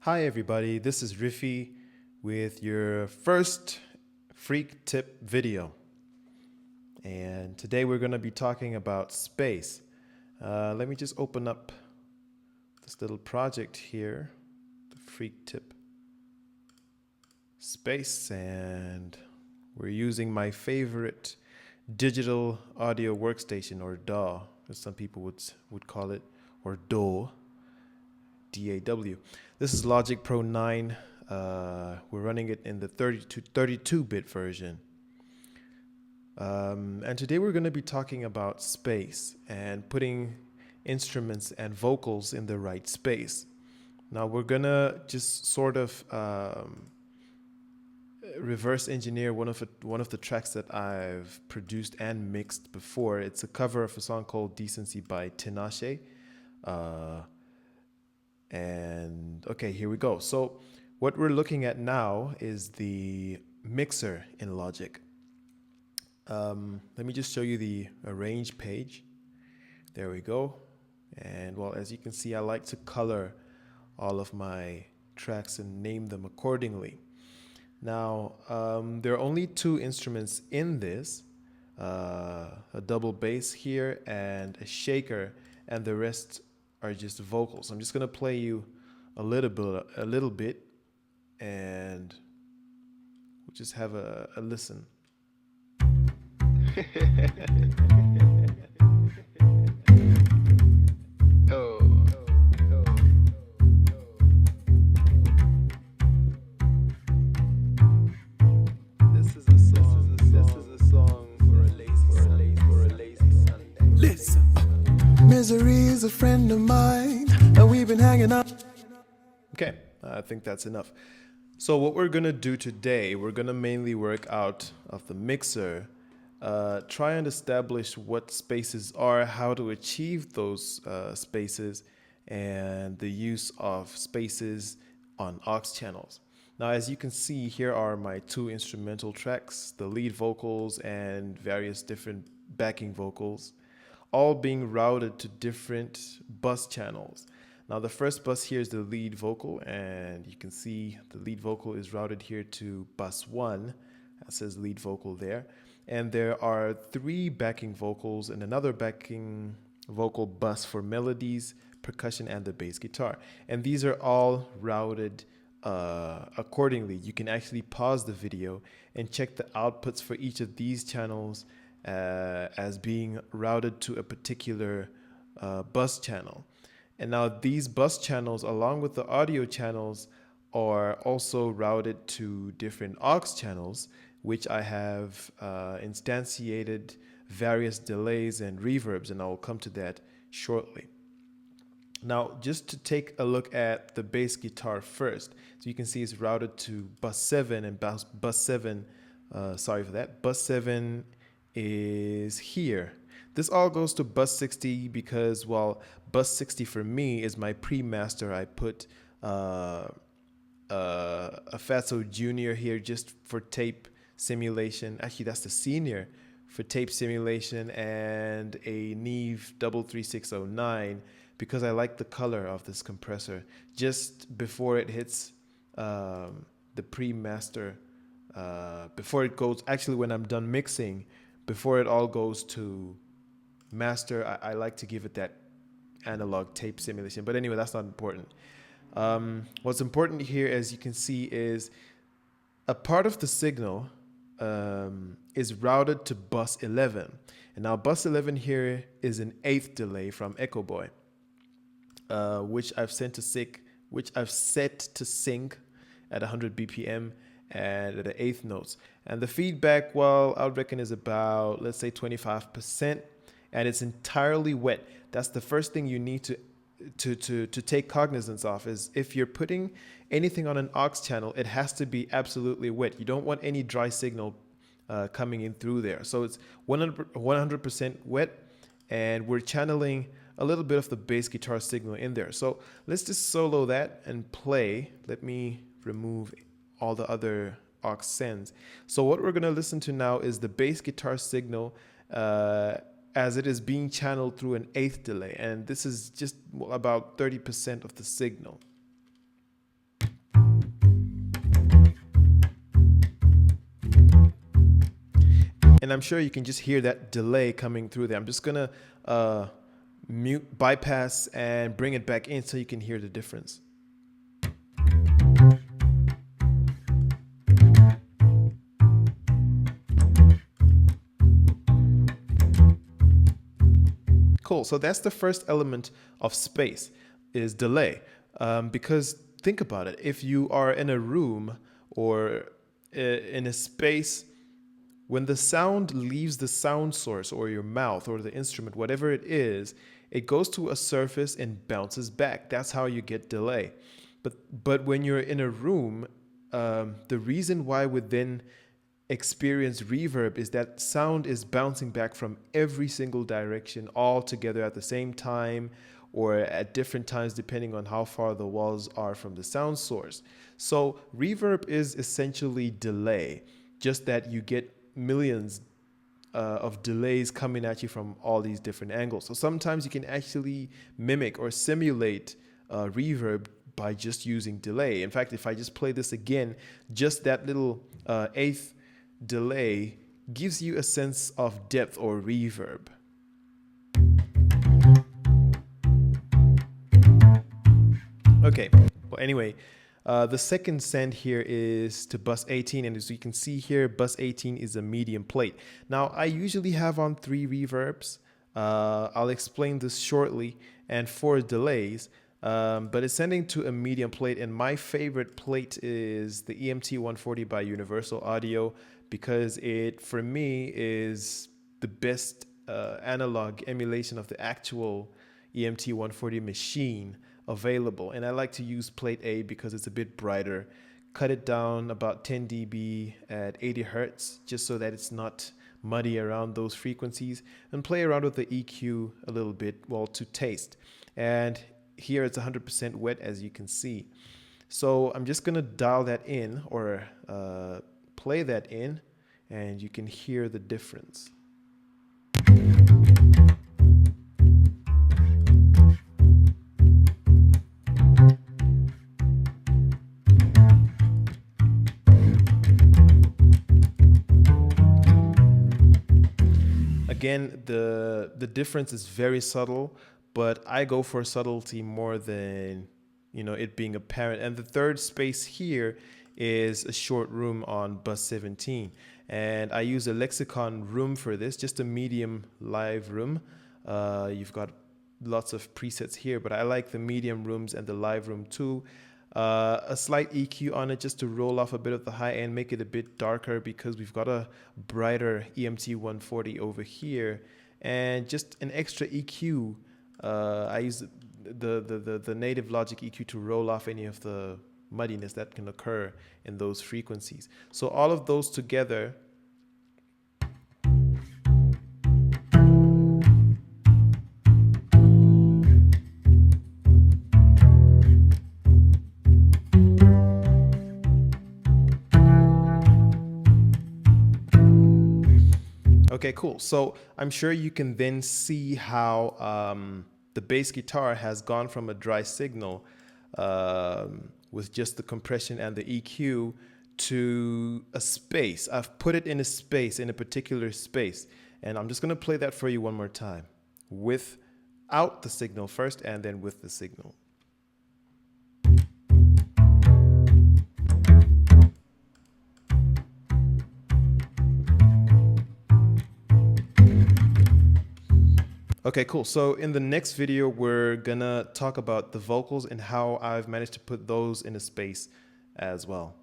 Hi everybody, this is Riffy with your first freak tip video. And today we're going to be talking about space. Let me just open up this little project here, the freak tip space, and we're using my favorite digital audio workstation, or DAW, as some people would call it, or DAW. DAW. This is Logic Pro 9. We're running it in the 32-bit version. And today we're going to be talking about space and putting instruments and vocals in the right space. Now we're going to just sort of reverse engineer one of the tracks that I've produced and mixed before. It's a cover of a song called Decency by Tinashe. And okay, here we go. So what we're looking at now is the mixer in Logic. Let me just show you the arrange page. There we go. And well, as you can see, I like to color all of my tracks and name them accordingly. Now, there are only two instruments in this, a double bass here and a shaker, and the rest are just vocals. I'm just gonna play you a little bit, and we'll just have a listen. This is a song for a lazy Sunday. Listen, misery is a friend of mine, and we've been hanging out. Okay, I think that's enough. So what we're gonna do today, we're gonna mainly work out of the mixer, try and establish what spaces are, how to achieve those spaces, and the use of spaces on aux channels. Now, as you can see, here are my two instrumental tracks, the lead vocals and various different backing vocals, all being routed to different bus channels. Now, the first bus here is the lead vocal, and you can see the lead vocal is routed here to bus 1. That says lead vocal there. And there are 3 backing vocals and another backing vocal bus for melodies, percussion, and the bass guitar. And these are all routed accordingly. You can actually pause the video and check the outputs for each of these channels as being routed to a particular bus channel. And now these bus channels, along with the audio channels, are also routed to different aux channels, which I have instantiated various delays and reverbs, and I will come to that shortly. Now, just to take a look at the bass guitar first, so you can see it's routed to bus 7, and bus 7, sorry for that, bus 7 is here. This all goes to bus 60 because, well, bus 60 for me is my pre-master. I put a Fatso Junior here just for tape simulation. Actually, that's the senior for tape simulation, and a Neve 3609 because I like the color of this compressor just before it hits the pre-master, before it goes, actually when I'm done mixing, before it all goes to master, I like to give it that analog tape simulation. But anyway, that's not important. What's important here, as you can see, is a part of the signal is routed to bus 11. And now bus 11 here is an 8th delay from Echo Boy, which I've set to sync at 100 BPM and at the 8th notes. And the feedback, well, I would reckon is about, let's say, 25%, and it's entirely wet. That's the first thing you need to take cognizance of, is if you're putting anything on an aux channel, it has to be absolutely wet. You don't want any dry signal coming in through there. So it's 100% wet, and we're channeling a little bit of the bass guitar signal in there. So let's just solo that and play. Let me remove all the other aux sends. So what we're going to listen to now is the bass guitar signal as it is being channeled through an 8th delay, and this is just about 30% of the signal. And I'm sure you can just hear that delay coming through there. I'm just gonna mute, bypass, and bring it back in so you can hear the difference. Cool, so that's the first element of space, is delay. Because think about it, if you are in a room or in a space, when the sound leaves the sound source or your mouth or the instrument, whatever it is, it goes to a surface and bounces back. That's how you get delay. But when you're in a room, the reason why we then experience reverb is that sound is bouncing back from every single direction all together at the same time or at different times depending on how far the walls are from the sound source. So reverb is essentially delay, just that you get millions of delays coming at you from all these different angles. So sometimes you can actually mimic or simulate reverb by just using delay. In fact, if I just play this again, just that little eighth delay gives you a sense of depth or reverb. Okay, well anyway, the second send here is to bus 18, and as you can see here, bus 18 is a medium plate. Now I usually have on 3 reverbs. I'll explain this shortly, and 4 delays, but it's sending to a medium plate, and my favorite plate is the EMT 140 by Universal Audio, because it, for me, is the best analog emulation of the actual EMT 140 machine available. And I like to use plate A because it's a bit brighter. Cut it down about 10 dB at 80 Hertz, just so that it's not muddy around those frequencies, and play around with the EQ a little bit, well, to taste. And here it's 100% wet, as you can see. So I'm just gonna dial that in, or play that in, and you can hear the difference. Again, the difference is very subtle, but I go for subtlety more than, you know, it being apparent. And the third space here is a short room on bus 17, and I use a Lexicon room for this, just a medium live room. You've got lots of presets here, but I like the medium rooms and the live room too. A slight EQ on it just to roll off a bit of the high end, make it a bit darker, because we've got a brighter EMT 140 over here, and just an extra EQ. I use the native Logic EQ to roll off any of the muddiness that can occur in those frequencies. So all of those together Okay, cool. So I'm sure you can then see how the bass guitar has gone from a dry signal with just the compression and the EQ to a space. I've put it in a space, in a particular space. And I'm just going to play that for you one more time, without the signal first and then with the signal. Okay, cool. So in the next video, we're gonna talk about the vocals and how I've managed to put those in a space as well.